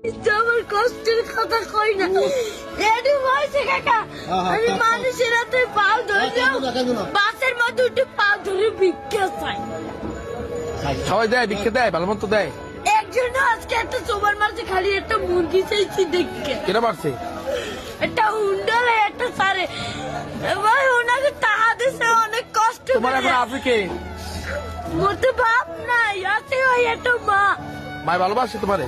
আমার কষ্টের কথা কই না, এডি হয়েছে কাকা। আমি মানুষের হাতে পাও ধরলেও বাসের মধ্যে উঠে পা ধরে ভিক্ষা চাই। সবাই দেয়, ভিক্ষা দেয়, ভালো মতো দেয়। একজন আজকে একটা চোবার মারছে, খালি একটা মুরগি চাইছি দেখে। কেন মারছে? একটা হুন্ডালে একটা সারে ভাই, ওনাকে টাকা দিছে অনেক কষ্ট তোমার করে। এখন আছে কে? মোর তো বাপ নাই, আছে ওই একটা মা। মায় ভালোবাসে তোমারে?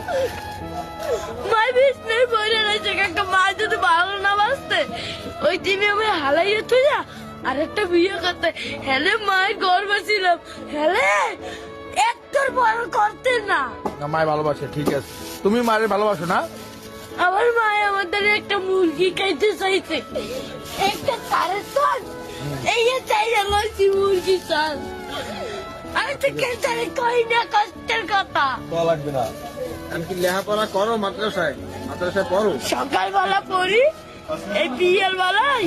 মাই বিষ্ণুর বইরে রয়েছে কাকা। মা যদি ভালো না বাসতে ওই দিনে আমি হালাইয়ে তুই যা আর একটা বিয়ে করতে। হেলে মায়ের গর্ব ছিলাম, হেলে একটার বড় করতে না। না, মায় ভালোবাসে, ঠিক আছে। তুমি মায়ের ভালোবাসো না? আমার মায় আমাদের একটা মুরগি খাইতে চাইছে, একটা সাড়ে চাল এই চাই লইছি মুরগি চাল। আমি তো কেন কই না কষ্টের কথা। লাগবে না। আমি কি লেখাপড়া করো মাদ্রাসায়? মাদ্রাসায় পড়ো? সকালবেলা পড়ি, এই বিয়ের বেলায়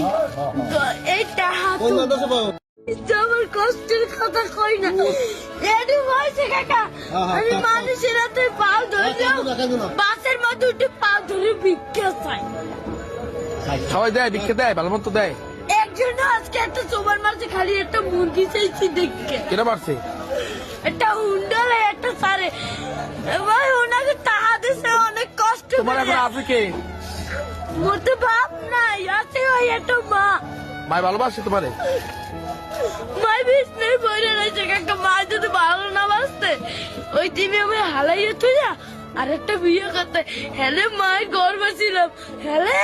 এই টাহা কোন মাদ্রাসা পড়ো? আমার কষ্টের কথা কই না, এডি হয়েছে কাকা। আমি মানুষের হাতে পাও ধরলেও বাসের মধ্যে উঠে পা ধরে ভিক্ষা চাই। সবাই দেয়, ভিক্ষা দেয়, ভালো মতো দেয়। একজন আজকে একটা চোবার মারছে, খালি একটা মুরগি চাইছি দেখে। কেন মারছে? একটা হুন্ডালে একটা সারে ভাই, ওনাকে টাকা দিছে অনেক কষ্ট তোমার করে। এখন আছে কে? মোর তো বাপ নাই, আছে ওই একটা মা। মায় ভালোবাসে তোমারে? মাই বিষ্ণুর বইরে রয়েছে কাকা। মা যদি ভালো না বাসতে ওই দিনে আমি হালাইয়ে তুই যা আর একটা বিয়ে করতে। হেলে মায়ের গর্ব ছিলাম, হেলে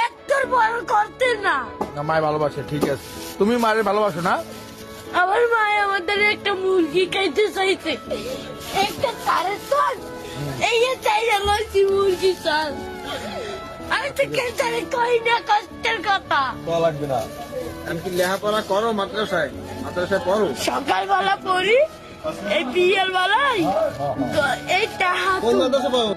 একটার বড় করতে না। না, মায় ভালোবাসে, ঠিক আছে। তুমি মায়ের ভালোবাসো না? আমার মায় আমাদের একটা মুরগি খাইতে চাইছে, একটা সাড়ে চাল এই চাই লইছি মুরগি চাল। আমি তো কেন কই না কষ্টের কথা। লাগবে না। আমি কি লেখাপড়া করো মাদ্রাসায়? মাদ্রাসায় পড়ো? সকালবেলা পড়ি, এই বিয়ের বেলায় এই টাহা কোন মাদ্রাসা পড়ো?